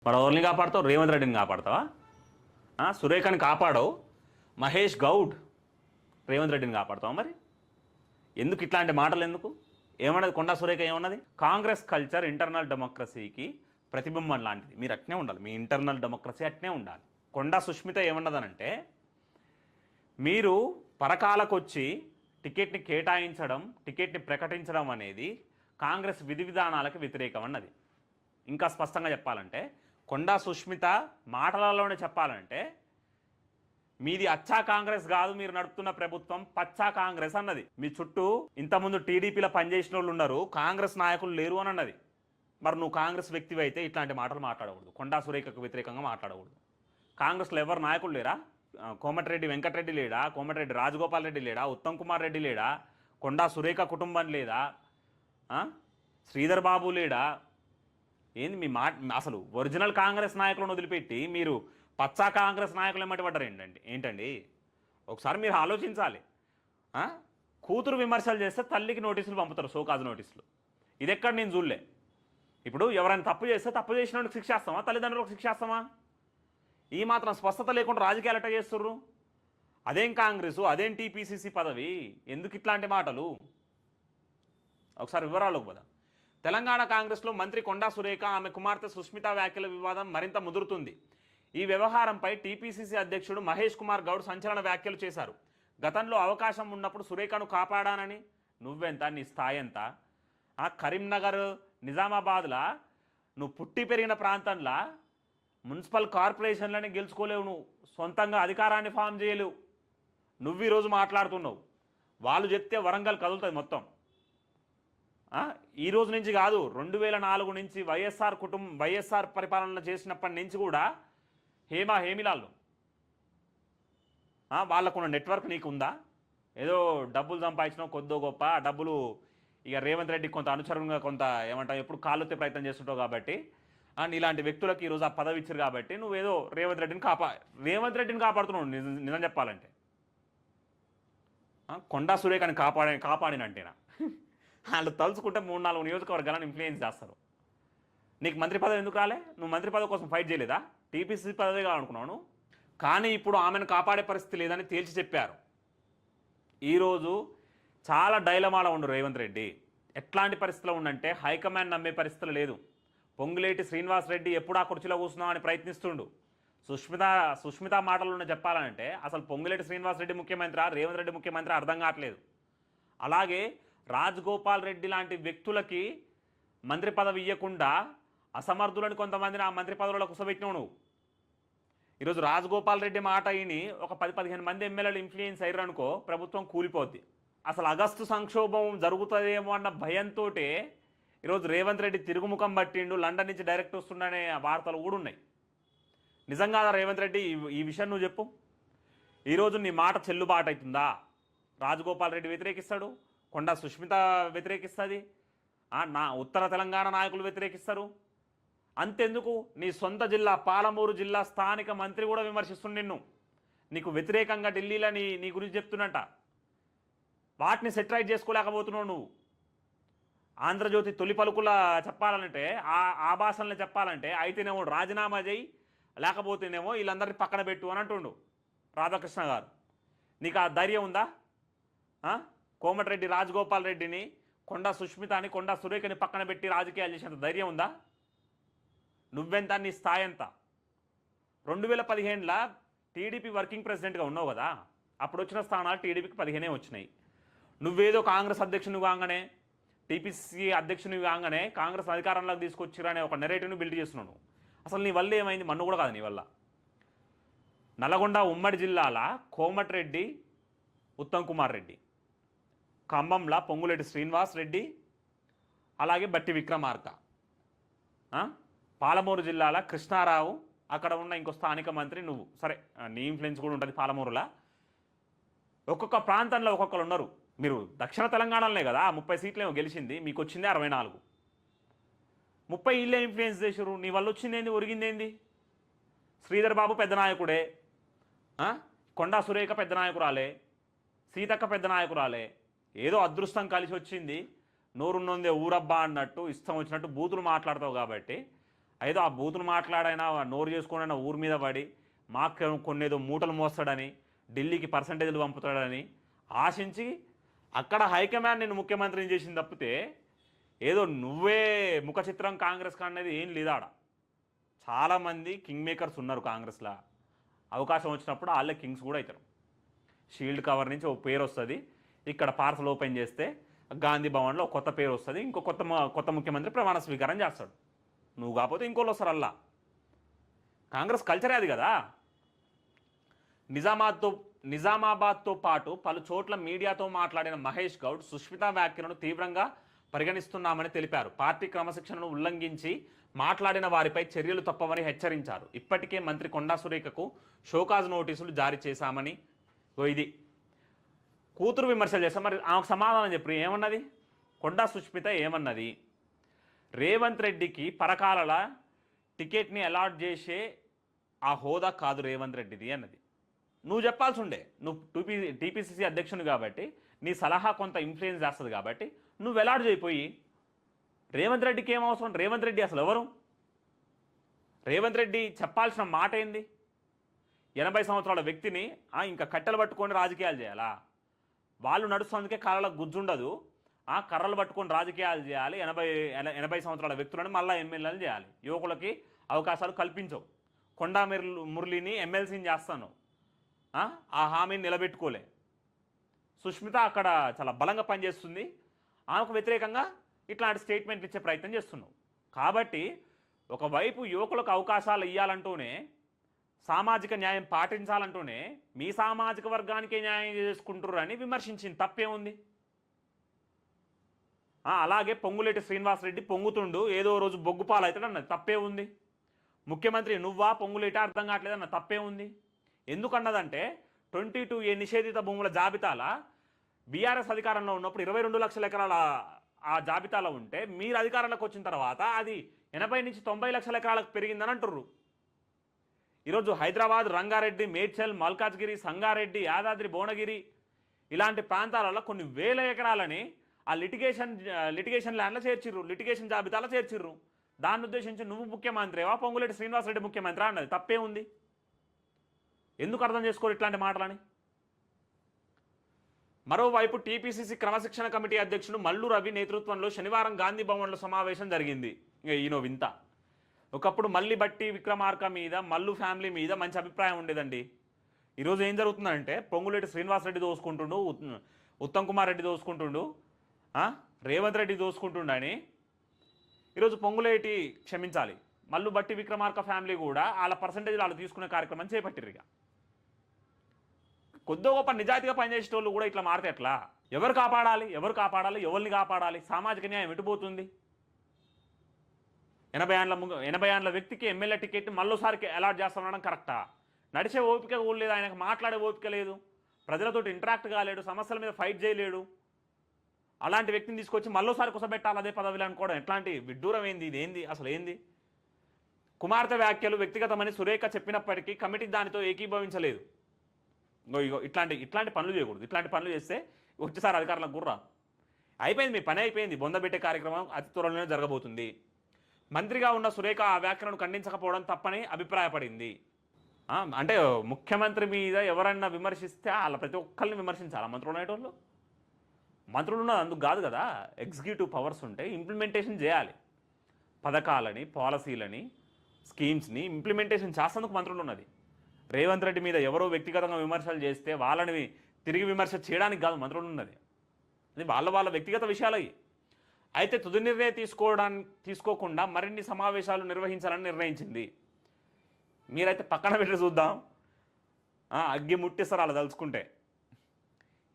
మరి ఎవరిని కాపాడుతావు? రేవంత్ రెడ్డిని కాపాడతావా? సురేఖని కాపాడవు, మహేష్ గౌడ్ రేవంత్ రెడ్డిని కాపాడుతావా? మరి ఎందుకు ఇట్లాంటి మాటలు? ఎందుకు? ఏమన్నది కొండా సురేఖ? ఏమన్నది? కాంగ్రెస్ కల్చర్ ఇంటర్నల్ డెమోక్రసీకి ప్రతిబింబం లాంటిది, మీరు అట్నే ఉండాలి, మీ ఇంటర్నల్ డెమోక్రసీ అట్నే ఉండాలి. కొండా సుష్మిత ఏమన్నదనంటే, మీరు పరకాలకు వచ్చి టికెట్ని కేటాయించడం, టికెట్ని ప్రకటించడం అనేది కాంగ్రెస్ విధి విధానాలకు వ్యతిరేకం అన్నది. ఇంకా స్పష్టంగా చెప్పాలంటే, కొండా సుష్మిత మాటలలోనే చెప్పాలంటే, మీది అచ్చా కాంగ్రెస్ కాదు, మీరు నడుపుతున్న ప్రభుత్వం పచ్చా కాంగ్రెస్ అన్నది. మీ చుట్టూ ఇంతకుముందు టీడీపీలో పనిచేసిన వాళ్ళు ఉన్నారు, కాంగ్రెస్ నాయకులు లేరు అని అన్నది. మరి నువ్వు కాంగ్రెస్ వ్యక్తివి అయితే ఇట్లాంటి మాటలు మాట్లాడకూడదు, కొండా సురేఖకు వ్యతిరేకంగా మాట్లాడకూడదు. కాంగ్రెస్లో ఎవరు నాయకులు లేరా? కోమటిరెడ్డి వెంకటరెడ్డి లేడా? కోమటిరెడ్డి రాజగోపాల్ రెడ్డి లేడా? ఉత్తమ్ కుమార్ రెడ్డి లేడా? కొండా సురేఖ కుటుంబం లేదా? శ్రీధర్ బాబు లేడా? ఏంది మీ అసలు ఒరిజినల్ కాంగ్రెస్ నాయకులను వదిలిపెట్టి మీరు పచ్చా కాంగ్రెస్ నాయకులు ఏమంటే పడ్డారు ఏంటండి? ఒకసారి మీరు ఆలోచించాలి. కూతురు విమర్శలు చేస్తే తల్లికి నోటీసులు పంపుతారు, సోకాజు నోటీసులు. ఇది ఎక్కడ నేను చూడలే. ఇప్పుడు ఎవరైనా తప్పు చేస్తే తప్పు చేసిన వాడికి శిక్ష చేస్తామా? తల్లిదండ్రులకు శిక్ష చేస్తామా? ఈ మాత్రం స్పష్టత లేకుండా రాజకీయాలు ఎట్లా చేస్తుర్రు? అదేం కాంగ్రెసు, అదేం టీపీసీసీ పదవి? ఎందుకు ఇట్లాంటి మాటలు? ఒకసారి వివరాలకు పోదాం. తెలంగాణ కాంగ్రెస్లో మంత్రి కొండా సురేఖ, ఆమె కుమార్తె సుష్మిత వ్యాఖ్యల వివాదం మరింత ముదురుతుంది. ఈ వ్యవహారంపై టీపీసీసీ అధ్యక్షుడు మహేష్ కుమార్ గౌడ్ సంచలన వ్యాఖ్యలు చేశారు. గతంలో అవకాశం ఉన్నప్పుడు సురేఖను కాపాడానని, నువ్వెంత, నీ స్థాయి ఎంత? కరీంనగర్, నిజామాబాద్లా నువ్వు పుట్టి పెరిగిన ప్రాంతంలో మున్సిపల్ కార్పొరేషన్లని గెలుచుకోలేవు, నువ్వు సొంతంగా అధికారాన్ని ఫామ్ చేయలేవు. నువ్వు ఈరోజు మాట్లాడుతున్నావు, వాళ్ళు చెప్తే వరంగల్ కదులుతుంది మొత్తం. ఈ రోజు నుంచి కాదు, 2004 నుంచి వైఎస్ఆర్ పరిపాలన చేసినప్పటి నుంచి కూడా హేమిలాళ్ళు వాళ్ళకున్న నెట్వర్క్ నీకు ఉందా? ఏదో డబ్బులు సంపాదించినావు కొద్దో గొప్ప, డబ్బులు ఇక రేవంత్ రెడ్డి కొంత అనుచరంగా కొంత ఏమంటావు ఎప్పుడు కాళ్ళొత్తే ప్రయత్నం చేస్తుంటావు కాబట్టి, అండ్ ఇలాంటి వ్యక్తులకు ఈరోజు ఆ పదవి ఇచ్చారు కాబట్టి నువ్వేదో రేవంత్ రెడ్డిని కాపాడుతున్నావు. నిజం చెప్పాలంటే కొండా సురేఖని కాపాడినంటేనా? వాళ్ళు తలుచుకుంటే 3-4 నియోజకవర్గాలను ఇన్ఫ్లుయెన్స్ చేస్తారు. నీకు మంత్రి పదవి ఎందుకు రాలే? నువ్వు మంత్రి పదవి కోసం ఫైట్ చేయలేదా? టీపీసీ పదవి కావాలనుకున్నాను. కానీ ఇప్పుడు ఆమెను కాపాడే పరిస్థితి లేదని తేల్చి చెప్పారు. ఈరోజు చాలా డైలమాలో ఉండు రేవంత్ రెడ్డి. ఎట్లాంటి పరిస్థితిలో ఉండంటే, హైకమాండ్ నమ్మే పరిస్థితులు లేదు. పొంగులేటి శ్రీనివాస్ రెడ్డి ఎప్పుడు ఆ కుర్చీలో కూర్చున్నామని ప్రయత్నిస్తుండు. సుష్మిత మాటలను చెప్పాలంటే అసలు పొంగులేటి శ్రీనివాస్ రెడ్డి ముఖ్యమంత్రి, రేవంత్ రెడ్డి ముఖ్యమంత్రి అర్థం కావట్లేదు. అలాగే రాజగోపాల్ రెడ్డి లాంటి వ్యక్తులకి మంత్రి పదవి ఇవ్వకుండా అసమర్థులని కొంతమందిని ఆ మంత్రి పదవులలో కుసబెట్టినావు నువ్వు. ఈరోజు రాజగోపాల్ రెడ్డి మాట అయిని ఒక 10-15 మంది ఎమ్మెల్యేలు ఇన్ఫ్లుయెన్స్ అయ్యారు అనుకో, ప్రభుత్వం కూలిపోద్ది. అసలు ఆగస్టు సంక్షోభం జరుగుతుందేమో అన్న భయంతో ఈరోజు రేవంత్ రెడ్డి తిరుగుముఖం పట్టిండు, లండన్ నుంచి డైరెక్ట్ వస్తుండనే వార్తలు కూడా ఉన్నాయి. నిజంగా రేవంత్ రెడ్డి ఈ విషయం నువ్వు చెప్పు. ఈరోజు నీ మాట చెల్లుబాటు అవుతుందా? రాజగోపాల్ రెడ్డి వ్యతిరేకిస్తాడు, కొండా సుష్మిత వ్యతిరేకిస్తుంది, నా ఉత్తర తెలంగాణ నాయకులు వ్యతిరేకిస్తారు. అంతెందుకు, నీ సొంత జిల్లా పాలమూరు జిల్లా స్థానిక మంత్రి కూడా విమర్శిస్తుంది నిన్ను. నీకు వ్యతిరేకంగా ఢిల్లీలో నీ గురించి చెప్తున్నట్ట. వాటిని సెటిలైట్ చేసుకోలేకపోతున్నావు నువ్వు. ఆంధ్రజ్యోతి తొలి పలుకుల చెప్పాలంటే, ఆ భాషలను చెప్పాలంటే అయితేనేమో రాజీనామా చేయి, లేకపోతేనేమో వీళ్ళందరినీ పక్కన పెట్టు అని అంటుండు రాధాకృష్ణ గారు. నీకు ఆ ధైర్యం ఉందా? కోమటిరెడ్డి రాజగోపాల్ రెడ్డిని, కొండా సుష్మితని, కొండా సురేఖని పక్కన పెట్టి రాజకీయాలు చేసేంత ధైర్యం ఉందా? నువ్వెంత, నీ స్థాయి ఎంత? 2015లో టీడీపీ వర్కింగ్ ప్రెసిడెంట్గా ఉన్నావు కదా, అప్పుడు వచ్చిన స్థానాలు టీడీపీకి 15 వచ్చినాయి. నువ్వేదో కాంగ్రెస్ అధ్యక్షుని కాగానే, టీపీసీ అధ్యక్షుని కాగానే కాంగ్రెస్ అధికారంలోకి తీసుకొచ్చిరనే ఒక నెరేటివ్ను బిల్డ్ చేస్తున్నావు. అసలు నీ వల్ల ఏమైంది? మన్ను కూడా కాదు నీ వల్ల. నల్గొండ ఉమ్మడి జిల్లాల కోమటిరెడ్డి, ఉత్తమ్ కుమార్ రెడ్డి, ఖమ్మంలో పొంగులేటి శ్రీనివాస్ రెడ్డి, అలాగే బట్టి విక్రమార్క, పాలమూరు జిల్లాల కృష్ణారావు, అక్కడ ఉన్న ఇంకో స్థానిక మంత్రి నువ్వు. సరే, నీ ఇన్ఫ్లుయెన్స్ కూడా ఉంటుంది పాలమూరులో. ఒక్కొక్క ప్రాంతంలో ఒక్కొక్కరు ఉన్నారు. మీరు దక్షిణ తెలంగాణలోనే కదా 30 సీట్లేమో గెలిచింది, మీకు వచ్చింది 64. 30 ఇళ్ళే ఇన్ఫ్లుయెన్స్ చేసారు. నీ వల్ల వచ్చిందేంది, ఒరిగిందేంది? శ్రీధర్ బాబు పెద్ద నాయకుడే, కొండా సురేఖ పెద్ద నాయకురాలే, సీతక్క పెద్ద నాయకురాలే. ఏదో అదృష్టం కలిసి వచ్చింది. నోరున్నోందే ఊరబ్బా అన్నట్టు ఇష్టం వచ్చినట్టు బూతులు మాట్లాడతావు కాబట్టి ఏదో ఆ బూతులు మాట్లాడైనా నోరు చేసుకునైనా ఊరి మీద పడి మాకు కొన్నేదో మూటలు మోస్తాడని ఢిల్లీకి పర్సంటేజ్లు పంపుతాడని ఆశించి అక్కడ హైకమాండ్ నేను ముఖ్యమంత్రిని చేసింది తప్పితే ఏదో నువ్వే ముఖ చిత్రం కాంగ్రెస్ అనేది ఏం లేదాడ. చాలామంది కింగ్ మేకర్స్ ఉన్నారు కాంగ్రెస్లో. అవకాశం వచ్చినప్పుడు వాళ్ళే కింగ్స్ కూడా అవుతారు. షీల్డ్ కవర్ నుంచి ఒక పేరు వస్తుంది, ఇక్కడ పార్సల్ ఓపెన్ చేస్తే గాంధీ భవన్లో కొత్త పేరు వస్తుంది, ఇంకో కొత్త ముఖ్యమంత్రి ప్రమాణ స్వీకారం చేస్తాడు. నువ్వు కాకపోతే ఇంకోళ్ళు వస్తారు. అల్లా కాంగ్రెస్ కల్చరే అది కదా. నిజామాబాద్తో పాటు పలు చోట్ల మీడియాతో మాట్లాడిన మహేష్ గౌడ్ సుష్మిత వ్యాఖ్యలను తీవ్రంగా పరిగణిస్తున్నామని తెలిపారు. పార్టీ క్రమశిక్షణను ఉల్లంఘించి మాట్లాడిన వారిపై చర్యలు తప్పవని హెచ్చరించారు. ఇప్పటికే మంత్రి కొండా సురేఖకు షోకాజ్ నోటీసులు జారీ చేశామని. ఇది కూతురు విమర్శలు చేస్తాం. మరి ఆమెకు సమాధానం చెప్పు, ఏమన్నది? కొండా సుష్మిత ఏమన్నది? రేవంత్ రెడ్డికి పరకాలల టికెట్ని అలాట్ చేసే ఆ హోదా కాదు రేవంత్ రెడ్డిది అన్నది. నువ్వు చెప్పాల్సి ఉండే. నువ్వు టీపీసీసీ అధ్యక్షుని కాబట్టి నీ సలహా కొంత ఇన్ఫ్లుయెన్స్ చేస్తుంది కాబట్టి నువ్వు అలాట్ చేయిపోయి. రేవంత్ రెడ్డికి ఏం అవసరం? రేవంత్ రెడ్డి అసలు ఎవరు? రేవంత్ రెడ్డి చెప్పాల్సిన మాట ఏంది? 80 సంవత్సరాల వ్యక్తిని ఇంకా కట్టెలు పట్టుకొని రాజకీయాలు చేయాలా? వాళ్ళు నడుస్తున్నందుకే కర్రలకు గుజ్జుండదు. కర్రలు పట్టుకొని రాజకీయాలు చేయాలి. 80 సంవత్సరాల వ్యక్తులను మళ్ళీ ఎమ్మెల్యేలు చేయాలి. యువకులకి అవకాశాలు కల్పించవు. కొండా మురళిని ఎమ్మెల్సీని చేస్తాను, ఆ హామీని నిలబెట్టుకోలే. సుష్మిత అక్కడ చాలా బలంగా పనిచేస్తుంది. ఆమెకు వ్యతిరేకంగా ఇట్లాంటి స్టేట్మెంట్లు ఇచ్చే ప్రయత్నం చేస్తున్నావు. కాబట్టి ఒకవైపు యువకులకు అవకాశాలు ఇవ్వాలంటూనే, సామాజిక న్యాయం పాటించాలంటూనే మీ సామాజిక వర్గానికే న్యాయం చేసుకుంటుర్రని విమర్శించింది. తప్పే ఉంది? అలాగే పొంగులేటి శ్రీనివాసరెడ్డి పొంగుతుండు, ఏదో రోజు బొగ్గుపాలు అవుతాడు అన్నది. తప్పే ఉంది? ముఖ్యమంత్రి నువ్వా పొంగులేట అర్థం కావట్లేదన్న తప్పే ఉంది? ఎందుకన్నదంటే 22A నిషేధిత భూముల జాబితాల బీఆర్ఎస్ అధికారంలో ఉన్నప్పుడు 22 లక్షల ఎకరాల ఆ జాబితాలో ఉంటే మీరు అధికారంలోకి వచ్చిన తర్వాత అది 80 నుంచి 90 లక్షల ఎకరాలకు పెరిగిందని అంటుర్రు. ఈరోజు హైదరాబాద్, రంగారెడ్డి, మేడ్చల్, మల్కాజ్గిరి, సంగారెడ్డి, యాదాద్రి, భువనగిరి ఇలాంటి ప్రాంతాలలో కొన్ని వేల ఎకరాలని ఆ లిటిగేషన్ ల్యాండ్లో చేర్చిర్రు, లిటిగేషన్ జాబితాలో చేర్చిర్రు. దాన్ని ఉద్దేశించి నువ్వు ముఖ్యమంత్రివా పొంగులేటి శ్రీనివాసరెడ్డి ముఖ్యమంత్రి అన్నది. తప్పే ఉంది? ఎందుకు అర్థం చేసుకోరు ఇట్లాంటి మాటలని? మరోవైపు టీపీసీసీ క్రమశిక్షణ కమిటీ అధ్యక్షుడు మల్లు రవి నేతృత్వంలో శనివారం గాంధీ భవన్లో సమావేశం జరిగింది. ఈయనో వింత. ఒకప్పుడు మల్లి బట్టి విక్రమార్క మీద, మల్లు ఫ్యామిలీ మీద మంచి అభిప్రాయం ఉండేదండి. ఈరోజు ఏం జరుగుతుందంటే పొంగులేటి శ్రీనివాసరెడ్డి దోసుకుంటుండు, ఉత్తమ్ కుమార్ రెడ్డి దోసుకుంటుండు, రేవంత్ రెడ్డి దోసుకుంటుండని ఈరోజు పొంగులేటి క్షమించాలి మల్లు బట్టి విక్రమార్క ఫ్యామిలీ కూడా వాళ్ళ పర్సంటేజ్ వాళ్ళు తీసుకునే కార్యక్రమం చేపట్టిరు. ఇక కొద్దో గొప్ప నిజాయితీగా పనిచేసే వాళ్ళు కూడా ఇట్లా మారితే ఎట్లా? ఎవరు కాపాడాలి? ఎవరిని కాపాడాలి? సామాజిక న్యాయం ఎటుపోతుంది? 80 ఏళ్ళ వ్యక్తికి ఎమ్మెల్యే టికెట్ మళ్ళోసారికి అలాట్ చేస్తామనడం కరెక్టా? నడిచే ఓపిక కూడా లేదు ఆయనకు, మాట్లాడే ఓపిక లేదు, ప్రజలతో ఇంటరాక్ట్ కాలేడు, సమస్యల మీద ఫైట్ చేయలేడు. అలాంటి వ్యక్తిని తీసుకొచ్చి మళ్ళోసారి కుసబెట్టాలి అదే పదవిలో అనుకోవడం ఎట్లాంటి విడ్డూరం ఏంది? ఇదేంది అసలు? ఏంది? కుమార్తె వ్యాఖ్యలు వ్యక్తిగతమని సురేఖ చెప్పినప్పటికీ కమిటీ దానితో ఏకీభవించలేదు. ఇగో ఇట్లాంటి పనులు చేయకూడదు. ఇట్లాంటి పనులు చేస్తే వచ్చేసారి అధికారులకు గుర్రా అయిపోయింది, మీ పని అయిపోయింది. బొందబెట్టే కార్యక్రమం అతి త్వరలోనే జరగబోతుంది. మంత్రిగా ఉన్న సురేఖ ఆ వ్యాఖ్యలను ఖండించకపోవడం తప్పని అభిప్రాయపడింది. అంటే ముఖ్యమంత్రి మీద ఎవరన్నా విమర్శిస్తే వాళ్ళ ప్రతి ఒక్కరిని విమర్శించాలి. మంత్రులు అనేటోళ్ళు మంత్రులు ఉన్నది అందుకు కాదు కదా. ఎగ్జిక్యూటివ్ పవర్స్ ఉంటే ఇంప్లిమెంటేషన్ చేయాలి. పథకాలని, పాలసీలని, స్కీమ్స్ని ఇంప్లిమెంటేషన్ చేసేందుకు మంత్రులు ఉన్నది. రేవంత్ రెడ్డి మీద ఎవరో వ్యక్తిగతంగా విమర్శలు చేస్తే వాళ్ళని తిరిగి విమర్శ చేయడానికి కాదు మంత్రులు ఉన్నది. అది వాళ్ళ వ్యక్తిగత విషయాలవి. అయితే తుది నిర్ణయం తీసుకోకుండా మరిన్ని సమావేశాలు నిర్వహించాలని నిర్ణయించింది. మీరైతే పక్కన పెట్టి చూద్దాం, అగ్గి ముట్టిస్తారు అలా తలుచుకుంటే.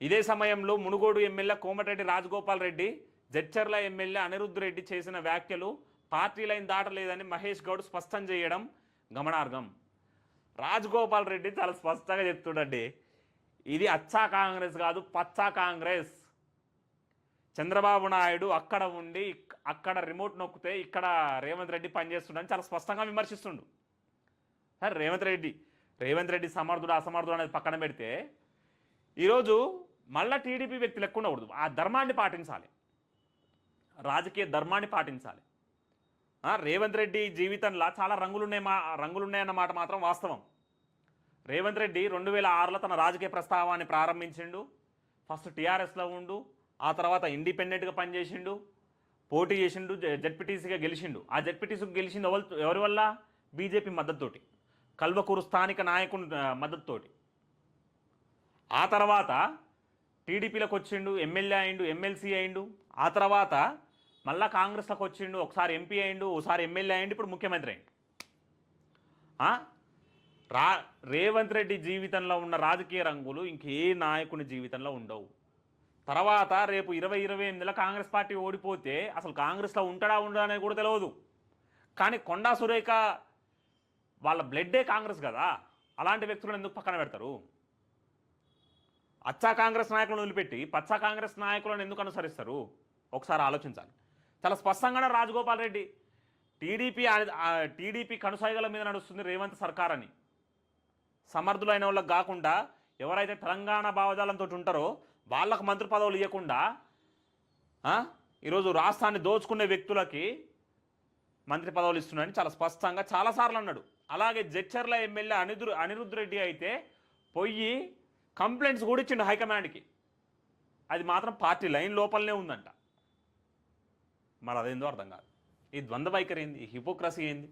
ఇదే సమయంలో మునుగోడు ఎమ్మెల్యే కోమటిరెడ్డి రాజగోపాల్ రెడ్డి, జడ్చర్ల ఎమ్మెల్యే అనిరుద్ధ్ రెడ్డి చేసిన వ్యాఖ్యలు పార్టీ లైన్ దాటలేదని మహేష్ గౌడ్ స్పష్టం చేయడం గమనార్హం. రాజగోపాల్ రెడ్డి చాలా స్పష్టంగా చెప్తుండండి, ఇది అచ్చా కాంగ్రెస్ కాదు, పచ్చా కాంగ్రెస్. చంద్రబాబు నాయుడు అక్కడ ఉండి అక్కడ రిమోట్ నొక్కితే ఇక్కడ రేవంత్ రెడ్డి పనిచేస్తుండని చాలా స్పష్టంగా విమర్శిస్తుండు. సరే రేవంత్ రెడ్డి సమర్థుడు అసమర్థుడు అనేది పక్కన పెడితే ఈరోజు మళ్ళా టీడీపీ వ్యక్తి లెక్క ఉండకూడదు. ఆ ధర్మాన్ని పాటించాలి, రాజకీయ ధర్మాన్ని పాటించాలి. రేవంత్ రెడ్డి జీవితంలో చాలా రంగులున్నాయన్నమాట మాత్రం వాస్తవం. రేవంత్ రెడ్డి 2006లో తన రాజకీయ ప్రస్తావాన్ని ప్రారంభించిండు. ఫస్ట్ టీఆర్ఎస్లో ఉండు, ఆ తర్వాత ఇండిపెండెంట్గా పనిచేసిండు, పోటీ చేసిండు, జెడ్పీటీసీగా గెలిచిండు. ఆ జెడ్పీటీసీకి గెలిచింది ఎవరి వల్ల? బీజేపీ మద్దతుతోటి, కల్వకూరు స్థానిక నాయకుని మద్దతుతోటి. ఆ తర్వాత టీడీపీలోకి వచ్చిండు, ఎమ్మెల్యే అయిండు, ఎమ్మెల్సీ అయిండు. ఆ తర్వాత మళ్ళా కాంగ్రెస్లోకి వచ్చిండు, ఒకసారి ఎంపీ అయిండు, ఒకసారి ఎమ్మెల్యే అయిండు, ఇప్పుడు ముఖ్యమంత్రి అయిండు. రేవంత్ రెడ్డి జీవితంలో ఉన్న రాజకీయ రంగులు ఇంకే నాయకుని జీవితంలో ఉండవు. తర్వాత రేపు 2028లో కాంగ్రెస్ పార్టీ ఓడిపోతే అసలు కాంగ్రెస్లో ఉంటాడా ఉండడా అనేది కూడా తెలియదు. కానీ కొండా సురేఖ వాళ్ళ బ్లడ్డే కాంగ్రెస్ కదా, అలాంటి వ్యక్తులను ఎందుకు పక్కన పెడతారు? అచ్చా కాంగ్రెస్ నాయకులను వదిలిపెట్టి పచ్చా కాంగ్రెస్ నాయకులను ఎందుకు అనుసరిస్తారు? ఒకసారి ఆలోచించాలి. చాలా స్పష్టంగానే రాజగోపాల్ రెడ్డి టీడీపీ కనుసైగల మీద నడుస్తుంది రేవంత్ సర్కార్ అని. సమర్థులైన వాళ్ళకి కాకుండా ఎవరైతే తెలంగాణ భావజాలంతో ఉంటారో వాళ్ళకు మంత్రి పదవులు ఇవ్వకుండా ఈరోజు రాష్ట్రాన్ని దోచుకునే వ్యక్తులకి మంత్రి పదవులు ఇస్తున్నారని చాలా స్పష్టంగా చాలాసార్లు అన్నాడు. అలాగే జడ్చర్ల ఎమ్మెల్యే అనిరుద్ధ్ రెడ్డి అయితే పోయి కంప్లైంట్స్ కూడా ఇచ్చిండు హైకమాండ్కి. అది మాత్రం పార్టీ లైన్ లోపలనే ఉందంట. మరి అదేందో అర్థం కాదు. ఈ ద్వంద్వ వైఖరి ఏంది? ఈ హిపోక్రసీ ఏంది?